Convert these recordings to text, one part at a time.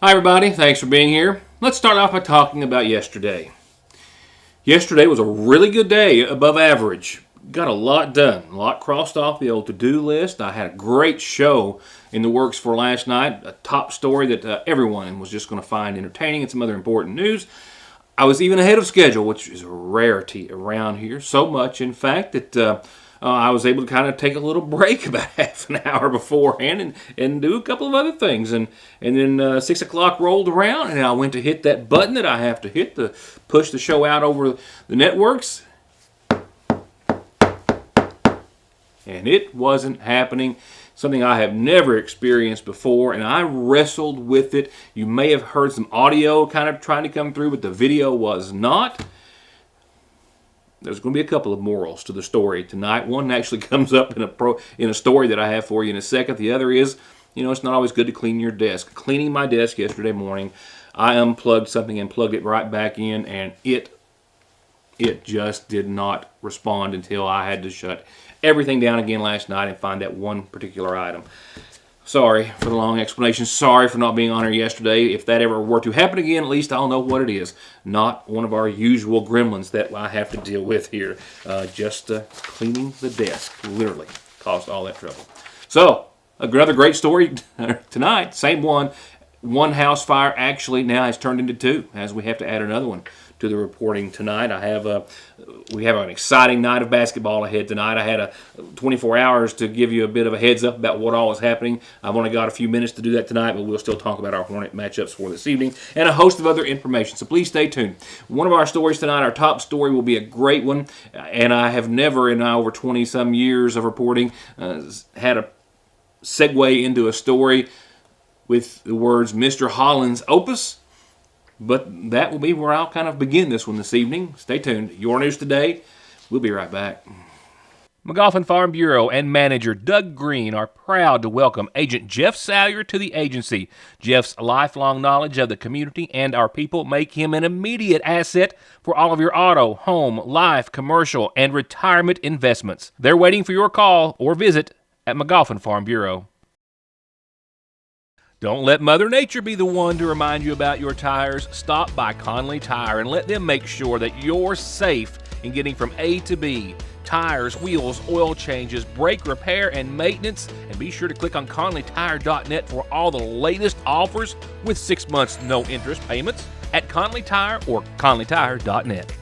Hi everybody, thanks for being here. Let's start off by talking about yesterday. Yesterday was a really good day, above average. Got a lot done, a lot crossed off the old to-do list. I had a great show in the works for last night, a top story that everyone was just going to find entertaining and some other important news. I was even ahead of schedule, which is a rarity around here. So much, in fact, that I was able to kind of take a little break about half an hour beforehand and do a couple of other things. And then 6 o'clock rolled around, and I went to hit that button that I have to hit to push the show out over the networks. And it wasn't happening. Something I have never experienced before, and I wrestled with it. You may have heard some audio kind of trying to come through, but the video was not. There's going to be a couple of morals to the story tonight. One actually comes up in a story that I have for you in a second. The other is, it's not always good to clean your desk. Cleaning my desk yesterday morning, I unplugged something and plugged it right back in, and it just did not respond until I had to shut everything down again last night and find that one particular item. Sorry for the long explanation. Sorry for not being on here yesterday. If that ever were to happen again, at least I'll know what it is. Not one of our usual gremlins that I have to deal with here. Just cleaning the desk, literally, caused all that trouble. So, another great story tonight. Same one. One house fire actually now has turned into two, as we have to add another one to the reporting tonight. We have an exciting night of basketball ahead tonight. I had 24 hours to give you a bit of a heads up about what all is happening. I've only got a few minutes to do that tonight, but we'll still talk about our Hornet matchups for this evening and a host of other information, so please stay tuned. One of our stories tonight, our top story, will be a great one, and I have never in over 20-some years of reporting had a segue into a story with the words Mr. Holland's Opus. But that will be where I'll kind of begin this one this evening. Stay tuned. Your News Today. We'll be right back. McGoffin Farm Bureau and manager Doug Green are proud to welcome agent Jeff Salyer to the agency. Jeff's lifelong knowledge of the community and our people make him an immediate asset for all of your auto, home, life, commercial, and retirement investments. They're waiting for your call or visit at McGoffin Farm Bureau. Don't let Mother Nature be the one to remind you about your tires. Stop by Conley Tire and let them make sure that you're safe in getting from A to B. Tires, wheels, oil changes, brake repair, and maintenance. And be sure to click on ConleyTire.net for all the latest offers with 6 months no interest payments at Conley Tire or ConleyTire.net.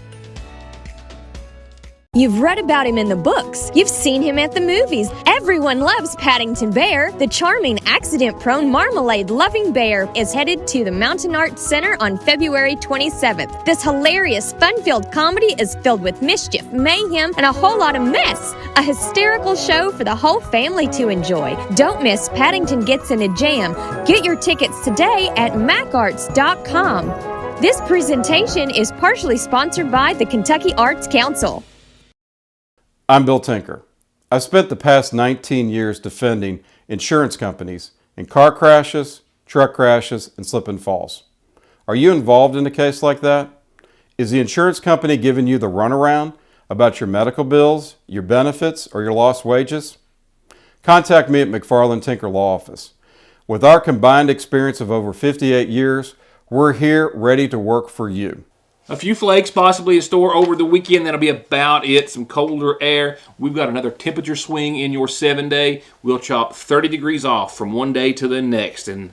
You've read about him in the books. You've seen him at the movies. Everyone loves Paddington Bear. The charming, accident-prone, marmalade-loving bear is headed to the Mountain Arts Center on February 27th. This hilarious, fun-filled comedy is filled with mischief, mayhem, and a whole lot of mess. A hysterical show for the whole family to enjoy. Don't miss Paddington Gets in a Jam. Get your tickets today at macarts.com. This presentation is partially sponsored by the Kentucky Arts Council. I'm Bill Tinker. I've spent the past 19 years defending insurance companies in car crashes, truck crashes, and slip and falls. Are you involved in a case like that? Is the insurance company giving you the runaround about your medical bills, your benefits, or your lost wages? Contact me at McFarland Tinker Law Office. With our combined experience of over 58 years, we're here ready to work for you. A few flakes, possibly a store over the weekend. That'll be about it. Some colder air. We've got another temperature swing in your 7-day. We'll chop 30 degrees off from one day to the next. And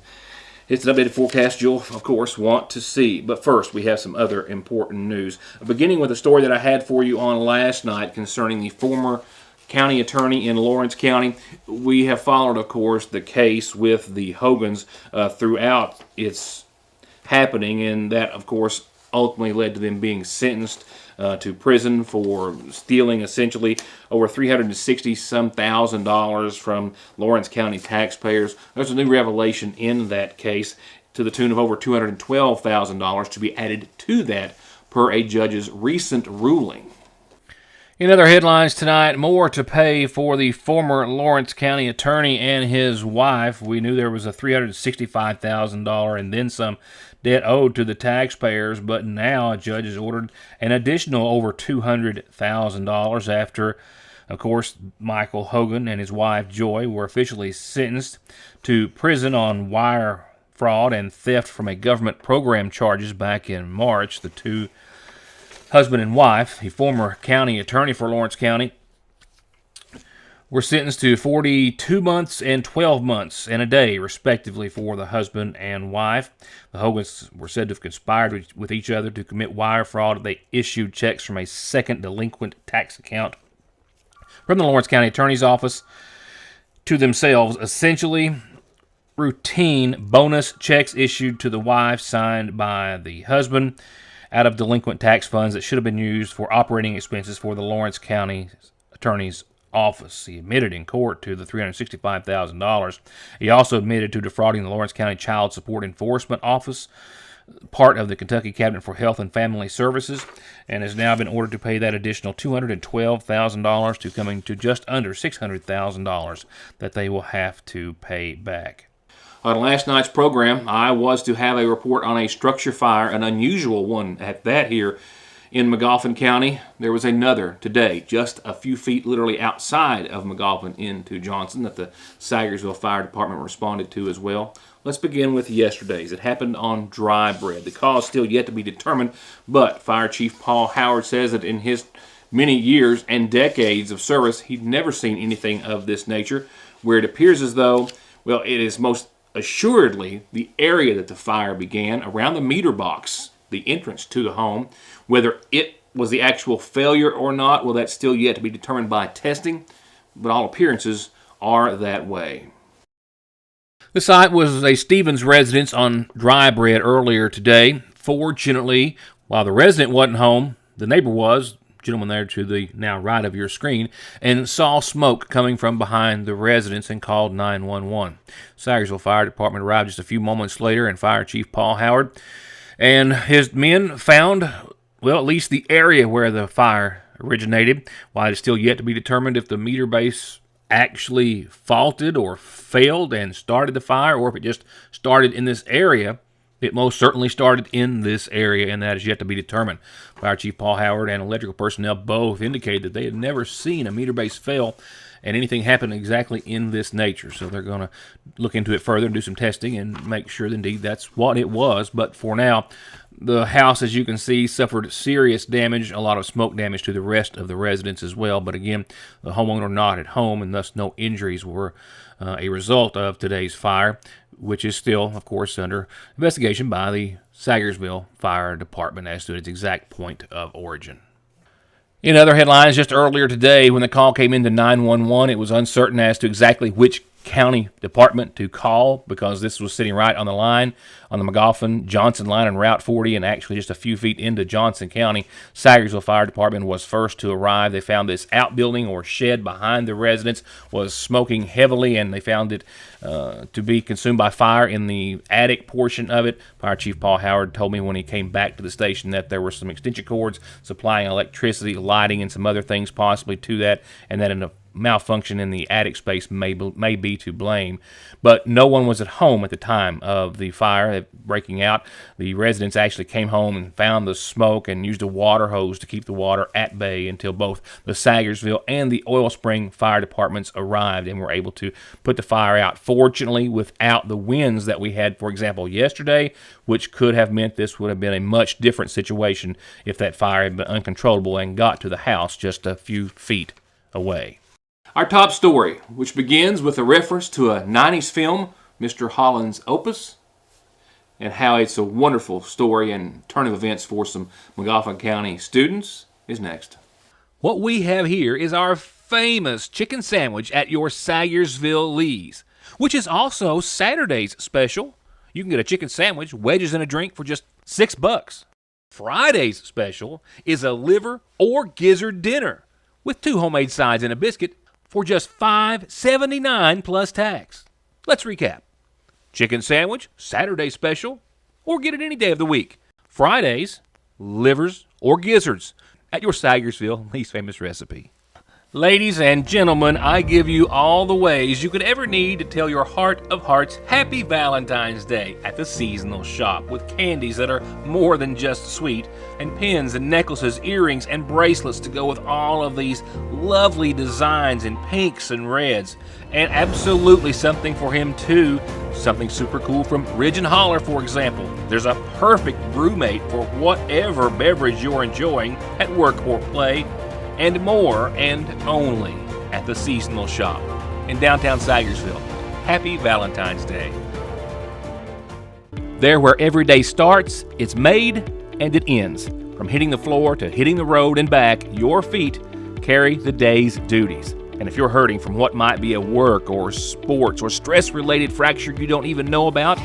it's an updated forecast you'll, of course, want to see. But first, we have some other important news. Beginning with a story that I had for you on last night concerning the former county attorney in Lawrence County. We have followed, of course, the case with the Hogans throughout its happening. And that, of course, ultimately led to them being sentenced to prison for stealing essentially over $360,000 from Lawrence County taxpayers. There's a new revelation in that case to the tune of over $212,000 to be added to that per a judge's recent ruling. In other headlines tonight, more to pay for the former Lawrence County attorney and his wife. We knew there was a $365,000 and then some debt owed to the taxpayers, but now a judge has ordered an additional over $200,000 after, of course, Michael Hogan and his wife Joy were officially sentenced to prison on wire fraud and theft from a government program charges back in March. The two, husband and wife, a former county attorney for Lawrence County, were sentenced to 42 months and 12 months and a day, respectively, for the husband and wife. The Hogans were said to have conspired with each other to commit wire fraud. They issued checks from a second delinquent tax account from the Lawrence County Attorney's Office to themselves, essentially routine bonus checks issued to the wife, signed by the husband, out of delinquent tax funds that should have been used for operating expenses for the Lawrence County Attorney's Office. He admitted in court to the $365,000. He also admitted to defrauding the Lawrence County Child Support Enforcement Office, part of the Kentucky Cabinet for Health and Family Services, and has now been ordered to pay that additional $212,000 to coming to just under $600,000 that they will have to pay back. On last night's program, I was to have a report on a structure fire, an unusual one at that here in Magoffin County. There was another today, just a few feet literally outside of Magoffin into Johnson, that the Sagersville Fire Department responded to as well. Let's begin with yesterday's. It happened on Dry Bread. The cause still yet to be determined, but Fire Chief Paul Howard says that in his many years and decades of service, he'd never seen anything of this nature, where it appears as though, well, it is most assuredly the area that the fire began, around the meter box, the entrance to the home. Whether it was the actual failure or not, well, that's still yet to be determined by testing, but all appearances are that way. The site was a Stevens residence on Dry Bread earlier today. Fortunately, while the resident wasn't home, the neighbor was, gentleman there to the now right of your screen, and saw smoke coming from behind the residence and called 911. Sagersville Fire Department arrived just a few moments later, and Fire Chief Paul Howard and his men found, well, at least the area where the fire originated. While it is still yet to be determined if the meter base actually faulted or failed and started the fire, or if it just started in this area, it most certainly started in this area, and that is yet to be determined. Fire Chief Paul Howard and electrical personnel both indicated that they had never seen a meter base fail and anything happen exactly in this nature. So they're going to look into it further and do some testing and make sure that indeed that's what it was. But for now, the house, as you can see, suffered serious damage, a lot of smoke damage to the rest of the residents as well. But again, the homeowner not at home, and thus no injuries were a result of today's fire, which is still, of course, under investigation by the Sagersville Fire Department as to its exact point of origin. In other headlines, just earlier today, when the call came into 911, it was uncertain as to exactly which county department to call, because this was sitting right on the line, on the Magoffin-Johnson line on Route 40, and actually just a few feet into Johnson County. Sagersville Fire Department was first to arrive. They found this outbuilding or shed behind the residence was smoking heavily, and they found it to be consumed by fire in the attic portion of it. Fire Chief Paul Howard told me when he came back to the station that there were some extension cords supplying electricity, lighting, and some other things possibly to that, and that in a malfunction in the attic space may be to blame. But no one was at home at the time of the fire breaking out. The residents actually came home and found the smoke and used a water hose to keep the water at bay until both the Sagersville and the Oil Spring fire departments arrived and were able to put the fire out. Fortunately, without the winds that we had, for example, yesterday, which could have meant this would have been a much different situation if that fire had been uncontrollable and got to the house just a few feet away. Our top story, which begins with a reference to a 90s film, Mr. Holland's Opus, and how it's a wonderful story and turn of events for some Magoffin County students, is next. What we have here is our famous chicken sandwich at your Sagersville Lee's, which is also Saturday's special. You can get a chicken sandwich, wedges, and a drink for just $6. Friday's special is a liver or gizzard dinner with 2 homemade sides and a biscuit for just $5.79 plus tax. Let's recap. Chicken sandwich, Saturday special, or get it any day of the week. Fridays, livers or gizzards at your Sagersville Lee's famous recipe. Ladies and gentlemen, I give you all the ways you could ever need to tell your heart of hearts Happy Valentine's Day at the seasonal shop, with candies that are more than just sweet, and pins and necklaces, earrings and bracelets to go with all of these lovely designs in pinks and reds. And absolutely something for him too, something super cool from Ridge and Holler, for example. There's a perfect brewmate for whatever beverage you're enjoying at work or play, and more, and only at the seasonal shop in downtown Sagersville. Happy Valentine's Day. There where every day starts, it's made and it ends. From hitting the floor to hitting the road and back, your feet carry the day's duties. And if you're hurting from what might be a work or sports or stress-related fracture you don't even know about,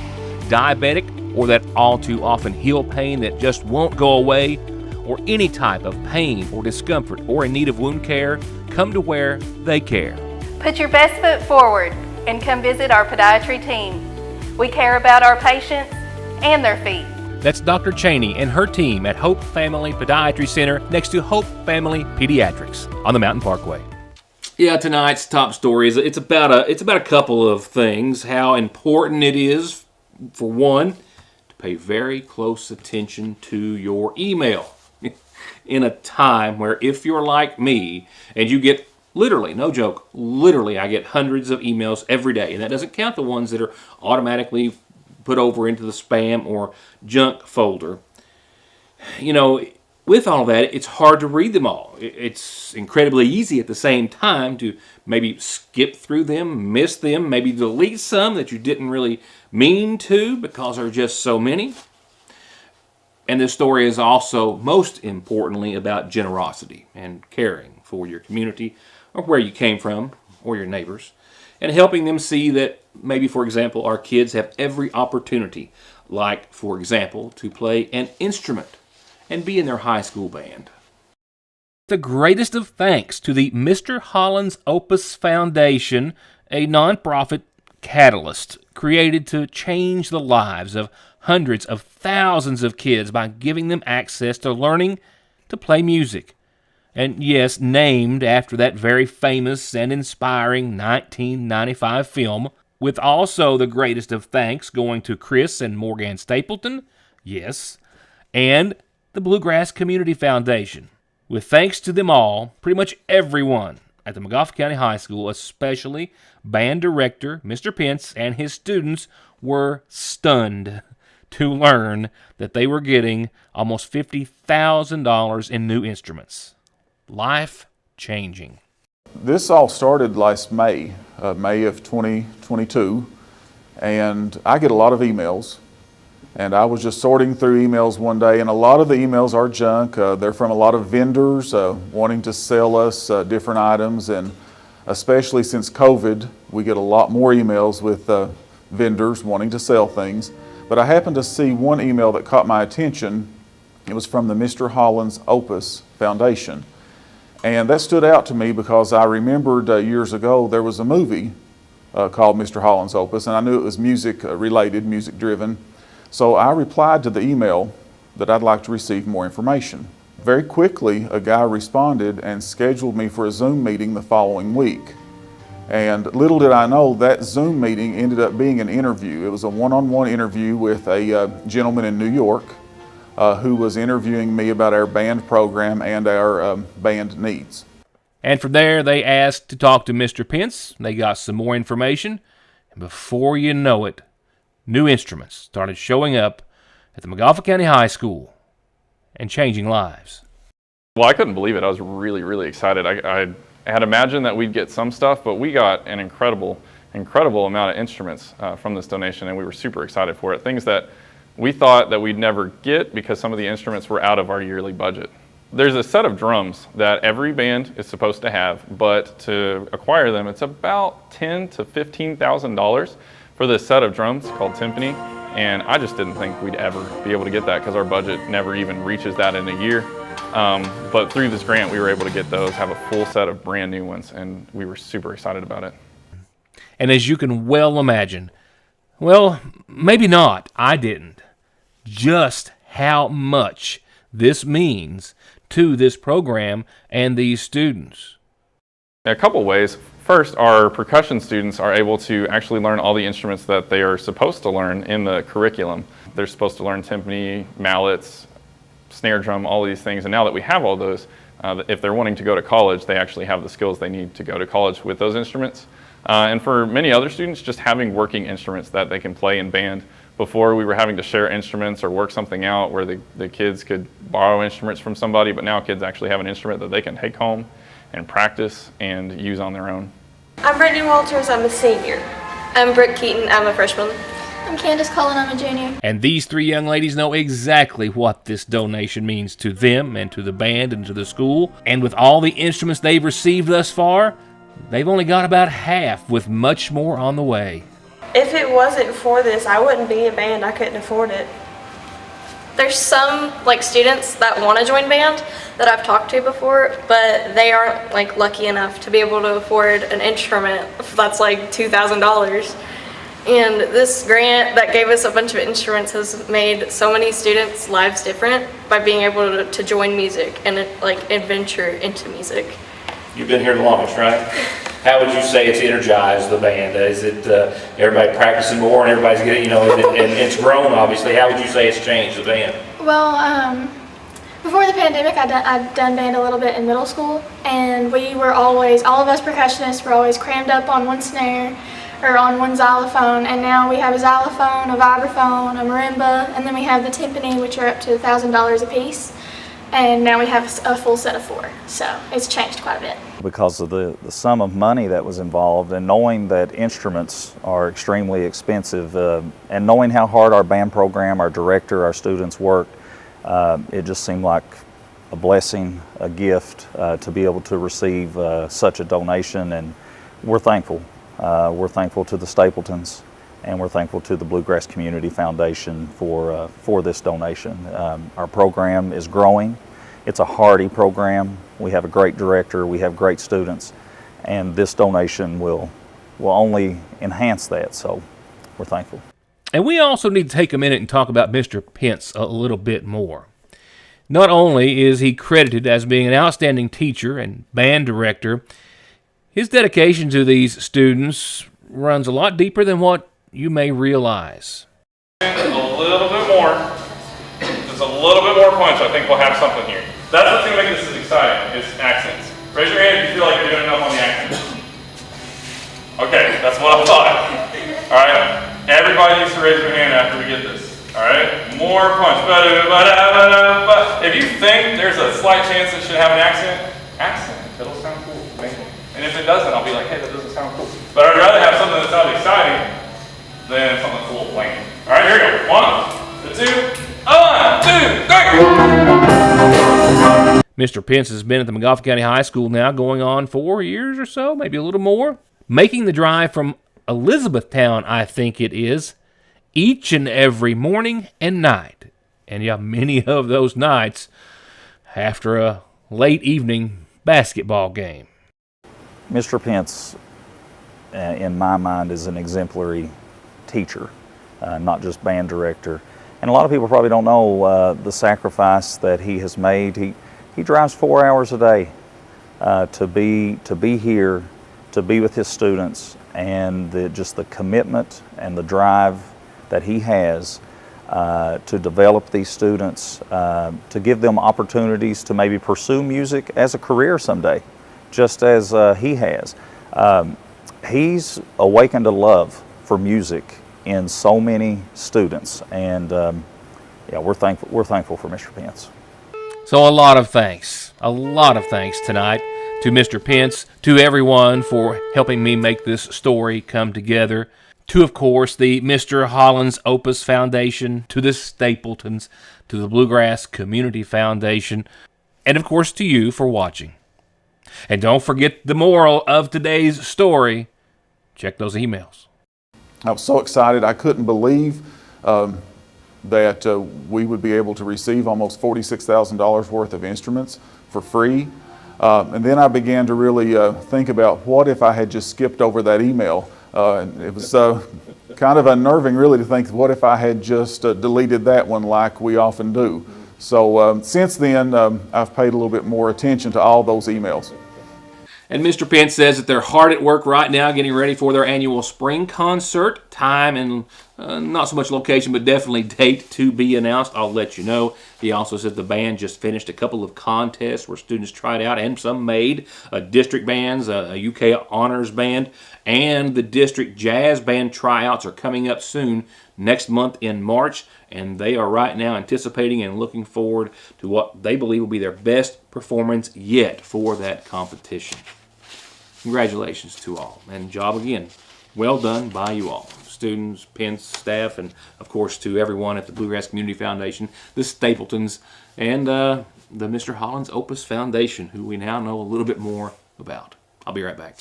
diabetic, or that all too often heel pain that just won't go away, or any type of pain or discomfort or in need of wound care, come to where they care. Put your best foot forward and come visit our podiatry team. We care about our patients and their feet. That's Dr. Cheney and her team at Hope Family Podiatry Center next to Hope Family Pediatrics on the Mountain Parkway. Yeah, tonight's top story is it's about a couple of things. How important it is, for one, to pay very close attention to your email. In a time where, if you're like me and you get literally, no joke, literally I get hundreds of emails every day, and that doesn't count the ones that are automatically put over into the spam or junk folder. You know, with all that, it's hard to read them all. It's incredibly easy at the same time to maybe skip through them, miss them, maybe delete some that you didn't really mean to because there are just so many. And this story is also, most importantly, about generosity and caring for your community or where you came from or your neighbors, and helping them see that maybe, for example, our kids have every opportunity, like, for example, to play an instrument and be in their high school band. The greatest of thanks to the Mr. Holland's Opus Foundation, a nonprofit catalyst created to change the lives of hundreds of thousands of kids by giving them access to learning to play music. And yes, named after that very famous and inspiring 1995 film, with also the greatest of thanks going to Chris and Morgan Stapleton, yes, and the Bluegrass Community Foundation. With thanks to them all, pretty much everyone at the Montgomery County High School, especially band director Mr. Pence and his students, were stunned to learn that they were getting almost $50,000 in new instruments. Life-changing. This all started last May of 2022, and I get a lot of emails. And I was just sorting through emails one day, and a lot of the emails are junk. They're from a lot of vendors wanting to sell us different items, and especially since COVID, we get a lot more emails with vendors wanting to sell things. But I happened to see one email that caught my attention. It was from the Mr. Holland's Opus Foundation. And that stood out to me because I remembered years ago there was a movie called Mr. Holland's Opus, and I knew it was music related, music driven. So I replied to the email that I'd like to receive more information. Very quickly, a guy responded and scheduled me for a Zoom meeting the following week. And little did I know, that Zoom meeting ended up being an interview. It was a one-on-one interview with a gentleman in New York who was interviewing me about our band program and our band needs. And from there, they asked to talk to Mr. Pence. They got some more information. And before you know it, new instruments started showing up at the Montgomery County High School and changing lives. Well, I couldn't believe it. I was really, really excited. I had imagined that we'd get some stuff, but we got an incredible amount of instruments from this donation, and we were super excited for it. Things that we thought that we'd never get because some of the instruments were out of our yearly budget. There's a set of drums that every band is supposed to have, but to acquire them, it's about $10,000 to $15,000 for this set of drums called timpani, and I just didn't think we'd ever be able to get that because our budget never even reaches that in a year. But through this grant, we were able to get those, have a full set of brand new ones, and we were super excited about it. And as you can well imagine, well, maybe not, I didn't, just how much this means to this program and these students. A couple ways. First, our percussion students are able to actually learn all the instruments that they are supposed to learn in the curriculum. They're supposed to learn timpani, mallets, snare drum, all these things. And now that we have all those, if they're wanting to go to college, they actually have the skills they need to go to college with those instruments. And for many other students, just having working instruments that they can play in band. Before, we were having to share instruments or work something out where the kids could borrow instruments from somebody, but now kids actually have an instrument that they can take home and practice and use on their own. I'm Brittany Walters, I'm a senior. I'm Brooke Keaton, I'm a freshman. I'm Candace Cullen, I'm a junior. And these three young ladies know exactly what this donation means to them and to the band and to the school. And with all the instruments they've received thus far, they've only got about half, with much more on the way. If it wasn't for this, I wouldn't be in band. I couldn't afford it. There's some students that want to join band that I've talked to before, but they aren't lucky enough to be able to afford an instrument that's $2,000. And this grant that gave us a bunch of instruments has made so many students' lives different by being able to join music and adventure into music. You've been here the longest, right? How would you say it's energized the band? Is it everybody practicing more and everybody's getting, and it's grown obviously. How would you say it's changed the band? Well, before the pandemic, I'd done band a little bit in middle school, and we were always, all of us percussionists were always crammed up on one snare or on one xylophone, and now we have a xylophone, a vibraphone, a marimba, and then we have the timpani, which are up to $1,000 a piece. And now we have a full set of 4, so it's changed quite a bit. Because of the sum of money that was involved, and knowing that instruments are extremely expensive, and knowing how hard our band program, our director, our students worked, it just seemed like a blessing, a gift to be able to receive such a donation, and we're thankful. We're thankful to the Stapletons, and we're thankful to the Bluegrass Community Foundation for this donation. Our program is growing. It's a hardy program. We have a great director, we have great students, and this donation will only enhance that, so we're thankful. And we also need to take a minute and talk about Mr. Pence a little bit more. Not only is he credited as being an outstanding teacher and band director, his dedication to these students runs a lot deeper than what you may realize. A little bit more, just a little bit more punch. I think we'll have something here. That's what's going to make this as exciting, is accents. Raise your hand if you feel like you're doing enough on the accents. Okay, that's what I thought. All right, everybody needs to raise their hand after we get this. All right, more punch. If you think there's a slight chance it should have an accent, it'll sound cool. And if it doesn't, I'll be like, hey, that doesn't sound cool. But I'd rather have something that sounds exciting than something that's a little plain. All right, here we go. 1, 2, 1, 2, 3. Mr. Pence has been at the McGoffin County High School now going on 4 years or so, maybe a little more. Making the drive from Elizabethtown, I think it is, each and every morning and night. And yeah, many of those nights after a late evening basketball game. Mr. Pence, in my mind, is an exemplary teacher, not just band director. And a lot of people probably don't know the sacrifice that he has made. He drives 4 hours a day to be here, to be with his students, and just the commitment and the drive that he has to develop these students, to give them opportunities to maybe pursue music as a career someday, just as he has. He's awakened a love for music in so many students, and yeah, we're thankful for Mr. Pence. So a lot of thanks tonight to Mr. Pence, to everyone for helping me make this story come together, to, of course, the Mr. Hollins Opus Foundation, to the Stapletons, to the Bluegrass Community Foundation, and, of course, to you for watching. And don't forget the moral of today's story. Check those emails. I was so excited. I couldn't believe that we would be able to receive almost $46,000 worth of instruments for free. And then I began to really think about what if I had just skipped over that email. And it was kind of unnerving really to think, what if I had just deleted that one like we often do. So since then, I've paid a little bit more attention to all those emails. And Mr. Pence says that they're hard at work right now getting ready for their annual spring concert. Time and not so much location, but definitely date to be announced. I'll let you know. He also said the band just finished a couple of contests where students tried out and some made. District bands, a UK honors band, and the district jazz band tryouts are coming up soon next month in March. And they are right now anticipating and looking forward to what they believe will be their best performance yet for that competition. Congratulations to all. And job again, well done by you all. Students, Pence, staff, and of course to everyone at the Bluegrass Community Foundation, the Stapletons, and the Mr. Hollins Opus Foundation, who we now know a little bit more about. I'll be right back.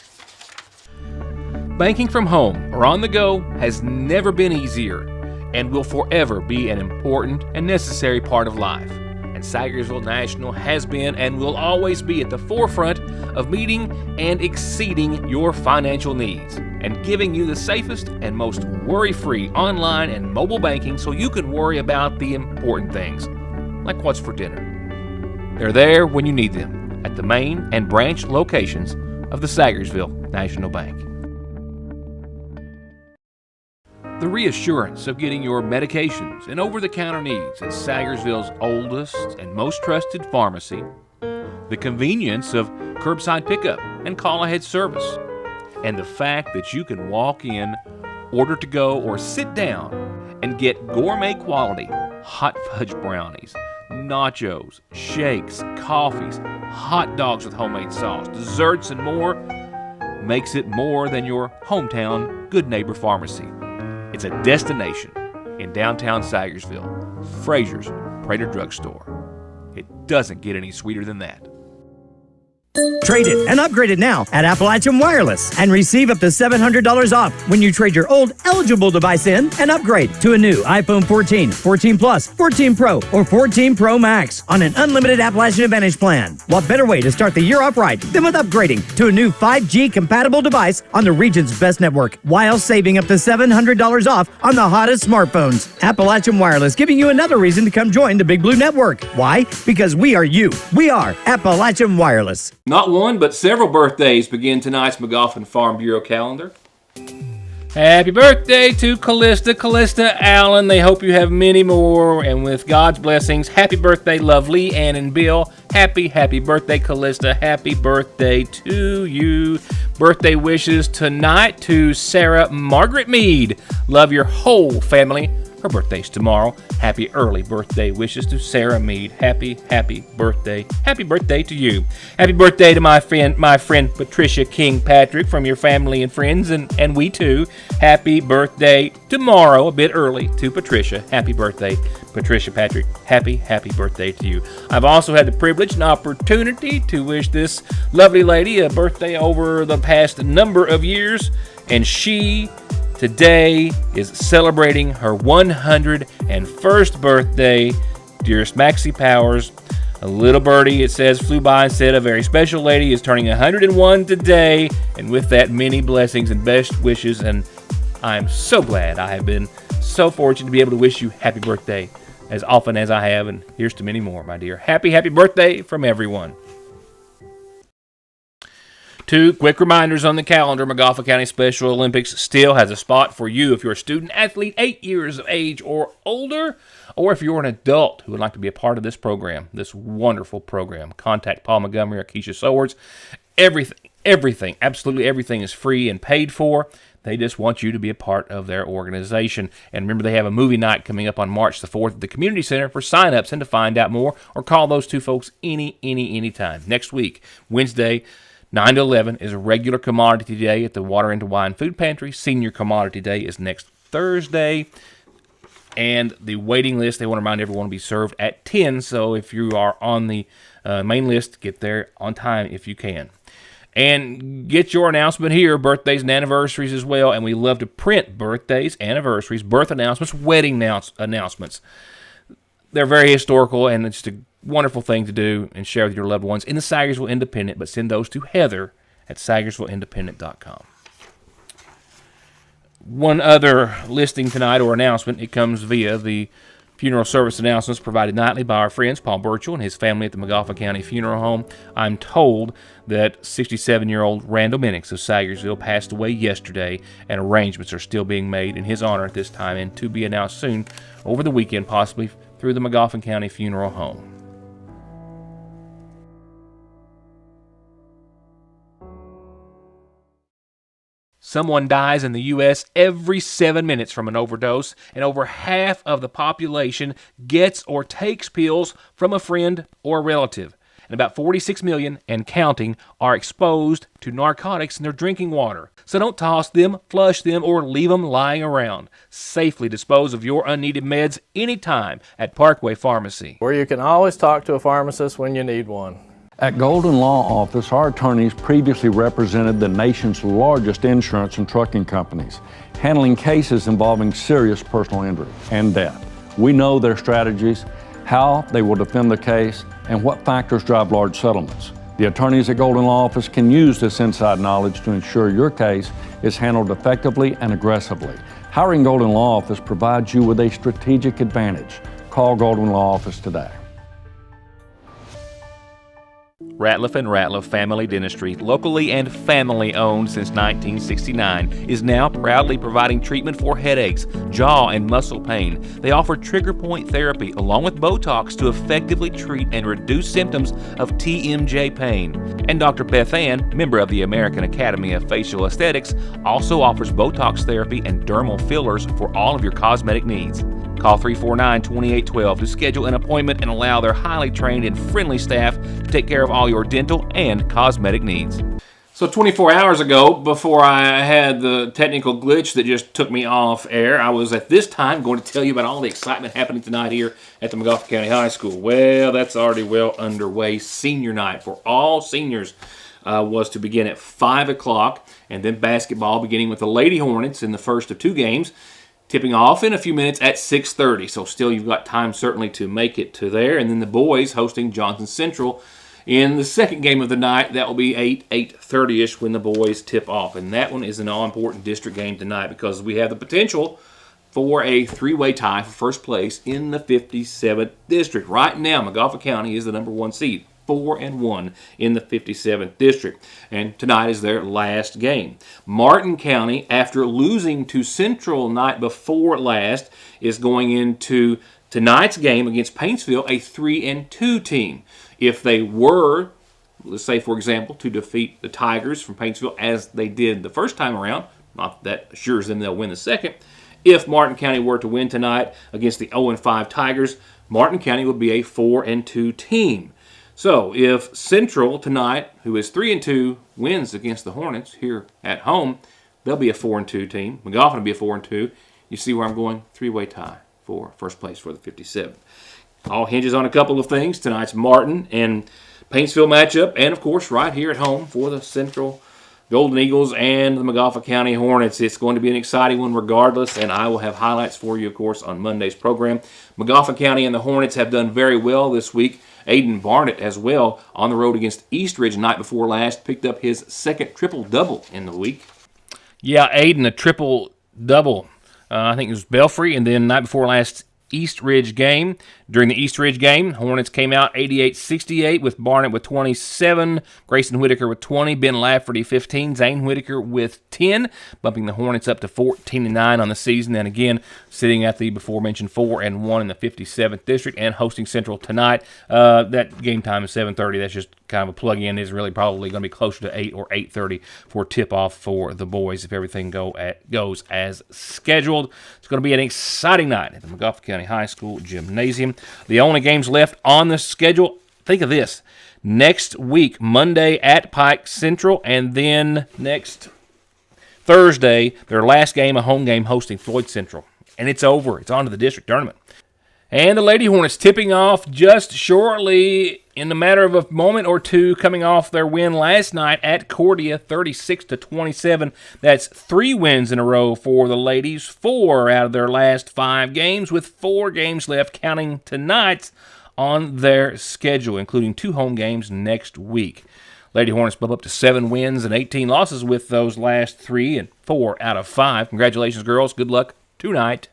Banking from home or on the go has never been easier and will forever be an important and necessary part of life. And Sagersville National has been and will always be at the forefront of meeting and exceeding your financial needs and giving you the safest and most worry-free online and mobile banking so you can worry about the important things, like what's for dinner. They're there when you need them at the main and branch locations of the Sagersville National Bank. The reassurance of getting your medications and over-the-counter needs at Sagersville's oldest and most trusted pharmacy, the convenience of curbside pickup and call-ahead service, and the fact that you can walk in, order to go, or sit down and get gourmet quality hot fudge brownies, nachos, shakes, coffees, hot dogs with homemade sauce, desserts, and more makes it more than your hometown Good Neighbor Pharmacy. It's a destination in downtown Sagersville, Frazier's Prater Drugstore. It doesn't get any sweeter than that. Trade it and upgrade it now at Appalachian Wireless and receive up to $700 off when you trade your old eligible device in and upgrade to a new iPhone 14, 14 Plus, 14 Pro, or 14 Pro Max on an unlimited Appalachian Advantage plan. What better way to start the year off right than with upgrading to a new 5G compatible device on the region's best network while saving up to $700 off on the hottest smartphones. Appalachian Wireless giving you another reason to come join the Big Blue Network. Why? Because we are you. We are Appalachian Wireless. Not one, but several birthdays begin tonight's McGoffin Farm Bureau calendar. Happy birthday to Callista Allen. They hope you have many more, and with God's blessings, happy birthday, lovely Ann and Bill. Happy birthday, Callista. Happy birthday to you. Birthday wishes tonight to Sarah Margaret Mead. Love your whole family. Her birthday's tomorrow. Happy early birthday wishes to Sarah Mead. Happy birthday. Happy birthday to you. Happy birthday to my friend Patricia King Patrick from your family and friends, and we too. Happy birthday tomorrow, a bit early, to Patricia. Happy birthday, Patricia Patrick. Happy birthday to you. I've also had the privilege and opportunity to wish this lovely lady a birthday over the past number of years, and she today is celebrating her 101st birthday. Dearest Maxie Powers, a little birdie, it says, flew by and said a very special lady is turning 101 today, and with that, many blessings and best wishes, and I'm so glad I have been so fortunate to be able to wish you happy birthday as often as I have, and here's to many more, my dear. Happy birthday from everyone. Two quick reminders on the calendar. McGoffin County Special Olympics still has a spot for you if you're a student athlete 8 years of age or older, or if you're an adult who would like to be a part of this program, this wonderful program. Contact Paul Montgomery or Keisha Sowers. Everything, absolutely everything is free and paid for. They just want you to be a part of their organization. And remember, they have a movie night coming up on March the 4th at the Community Center for sign-ups and to find out more, or call those two folks any time. Next week, Wednesday, 9 to 11 is a regular commodity day at the Water into Wine Food Pantry. Senior commodity day is next Thursday. And the waiting list, they want to remind everyone to be served at 10. So if you are on the main list, get there on time if you can. And get your announcement here, birthdays and anniversaries as well. And we love to print birthdays, anniversaries, birth announcements, wedding announcements. They're very historical, and it's a wonderful thing to do and share with your loved ones in the Sagersville Independent, but send those to Heather at SagersvilleIndependent.com. One other listing tonight or announcement, it comes via the Funeral service announcements provided nightly by our friends Paul Burchell and his family at the McGoffin County Funeral Home. I'm told that 67-year-old Randall Minix of Sagersville passed away yesterday, and arrangements are still being made in his honor at this time and to be announced soon over the weekend, possibly through the McGoffin County Funeral Home. Someone dies in the U.S. every 7 minutes from an overdose, and over half of the population gets or takes pills from a friend or a relative. And about 46 million and counting are exposed to narcotics in their drinking water. So don't toss them, flush them, or leave them lying around. Safely dispose of your unneeded meds anytime at Parkway Pharmacy, where you can always talk to a pharmacist when you need one. At Golden Law Office, our attorneys previously represented the nation's largest insurance and trucking companies, handling cases involving serious personal injury and death. We know their strategies, how they will defend the case, and what factors drive large settlements. The attorneys at Golden Law Office can use this inside knowledge to ensure your case is handled effectively and aggressively. Hiring Golden Law Office provides you with a strategic advantage. Call Golden Law Office today. Ratliff & Ratliff Family Dentistry, locally and family-owned since 1969, is now proudly providing treatment for headaches, jaw and muscle pain. They offer trigger point therapy along with Botox to effectively treat and reduce symptoms of TMJ pain. And Dr. Beth Ann, member of the American Academy of Facial Aesthetics, also offers Botox therapy and dermal fillers for all of your cosmetic needs. Call 349-2812 to schedule an appointment and allow their highly trained and friendly staff to take care of all your dental and cosmetic needs. So 24 hours ago, before I had the technical glitch that just took me off air, I was at this time going to tell you about all the excitement happening tonight here at the McGoffin County High School. Well, that's already well underway. Senior night for all seniors was to begin at 5 o'clock, and then basketball beginning with the Lady Hornets in the first of two games, tipping off in a few minutes at 6:30. So still you've got time certainly to make it to there. And then the boys hosting Johnson Central in the second game of the night. That will be 8:30ish when the boys tip off. And that one is an all-important district game tonight because we have the potential for a three-way tie for first place in the 57th district. Right now, McGoffin County is the number one seed, 4-1 in the 57th district, and tonight is their last game. Martin County, after losing to Central night before last, is going into tonight's game against Paintsville, a 3-2 team. If they were, let's say for example, to defeat the Tigers from Paintsville as they did the first time around, not that assures them they'll win the second. If Martin County were to win tonight against the 0-5 Tigers, Martin County would be a 4-2 team. So if Central tonight, who is 3-2, wins against the Hornets here at home, they'll be a 4-2 team. McGoffin will be a 4-2. You see where I'm going? Three-way tie for first place for the 57th. All hinges on a couple of things. Tonight's Martin and Paintsville matchup, and of course right here at home for the Central Golden Eagles and the McGoffin County Hornets. It's going to be an exciting one regardless, and I will have highlights for you, of course, on Monday's program. McGoffin County and the Hornets have done very well this week. Aiden Barnett as well on the road against Eastridge night before last, picked up his second triple-double in the week. Yeah, Aiden, a triple-double. I think it was Belfry, and then night before last, Eastridge game. During the Eastridge game, Hornets came out 88-68 with Barnett with 27, Grayson Whitaker with 20, Ben Lafferty 15, Zane Whitaker with 10, bumping the Hornets up to 14-9 on the season, and again, sitting at the before-mentioned 4-1 in the 57th district and hosting Central tonight. That game time is 7:30. That's just kind of a plug-in. Is really probably going to be closer to 8 or 8:30 for tip-off for the boys if everything goes as scheduled. It's going to be an exciting night at the McGoffin County High School Gymnasium. The only games left on the schedule, think of this, next week, Monday at Pike Central, and then next Thursday, their last game, a home game, hosting Floyd Central. And it's over. It's on to the district tournament. And the Lady Hornets tipping off just shortly in the matter of a moment or two, coming off their win last night at Cordia, 36-27. That's 3 wins in a row for the ladies, 4 out of their last 5 games, with 4 games left, counting tonight's on their schedule, including 2 home games next week. Lady Hornets bump up to 7 wins and 18 losses with those last 3 and 4 out of 5. Congratulations, girls. Good luck tonight.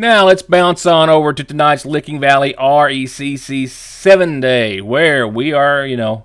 Now let's bounce on over to tonight's Licking Valley RECC 7-day, where we are,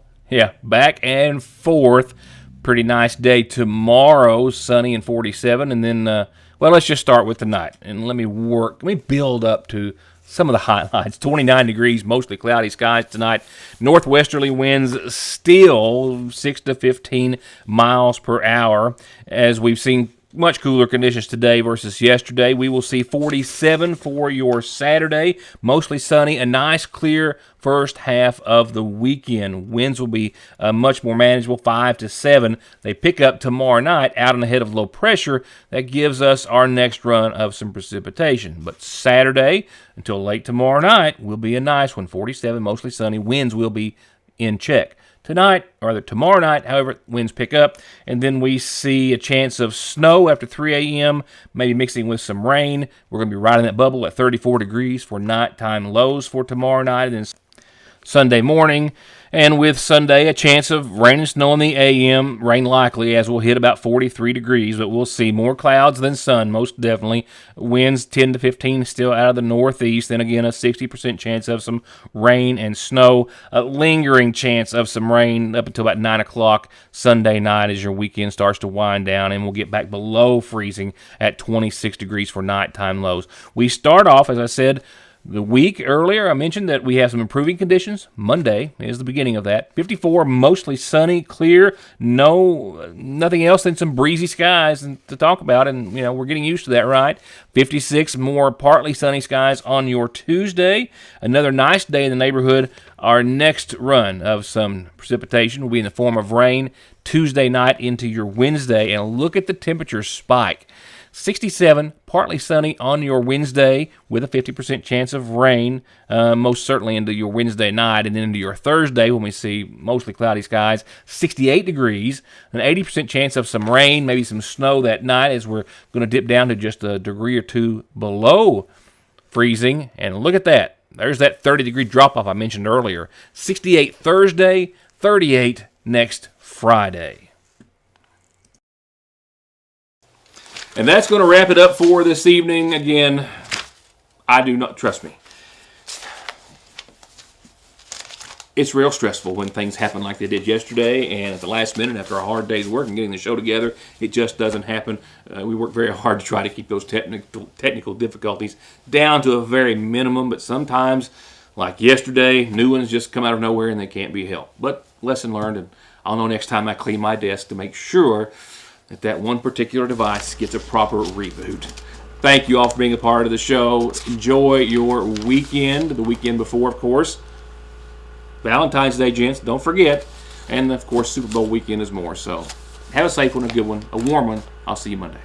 back and forth. Pretty nice day tomorrow, sunny and 47, and then, let's just start with tonight. And let me build up to some of the highlights. 29 degrees, mostly cloudy skies tonight. Northwesterly winds still 6 to 15 miles per hour, as we've seen much cooler conditions today versus yesterday. We will see 47 for your Saturday, mostly sunny, a nice clear first half of the weekend. Winds will be much more manageable, 5 to 7. They pick up tomorrow night out and ahead of low pressure. That gives us our next run of some precipitation. But Saturday until late tomorrow night will be a nice one, 47, mostly sunny. Winds will be in check. Tomorrow night, however, winds pick up, and then we see a chance of snow after 3 a.m., maybe mixing with some rain. We're going to be riding that bubble at 34 degrees for nighttime lows for tomorrow night, and then Sunday morning. And with Sunday, a chance of rain and snow in the a.m., rain likely, as we'll hit about 43 degrees, but we'll see more clouds than sun, most definitely. Winds 10 to 15 still out of the northeast. Then again, a 60% chance of some rain and snow. A lingering chance of some rain up until about 9 o'clock Sunday night as your weekend starts to wind down, and we'll get back below freezing at 26 degrees for nighttime lows. We start off, as I said, the week earlier, I mentioned that we have some improving conditions. Monday is the beginning of that. 54, mostly sunny, clear, nothing else than some breezy skies to talk about, and we're getting used to that, right? 56, more partly sunny skies on your Tuesday. Another nice day in the neighborhood. Our next run of some precipitation will be in the form of rain Tuesday night into your Wednesday, and look at the temperature spike. 67, partly sunny on your Wednesday with a 50% chance of rain, most certainly into your Wednesday night, and then into your Thursday when we see mostly cloudy skies, 68 degrees, an 80% chance of some rain, maybe some snow that night as we're going to dip down to just a degree or two below freezing. And look at that. There's that 30-degree drop-off I mentioned earlier. 68 Thursday, 38 next Friday. And that's going to wrap it up for this evening. Again, I do not, trust me, it's real stressful when things happen like they did yesterday, and at the last minute after a hard day's work and getting the show together, it just doesn't happen. We work very hard to try to keep those technical difficulties down to a very minimum, but sometimes, like yesterday, new ones just come out of nowhere and they can't be helped. But lesson learned, and I'll know next time I clean my desk to make sure that one particular device gets a proper reboot. Thank you all for being a part of the show. Enjoy your weekend, the weekend before, of course. Valentine's Day, gents, don't forget. And, of course, Super Bowl weekend is more. So have a safe one, a good one, a warm one. I'll see you Monday.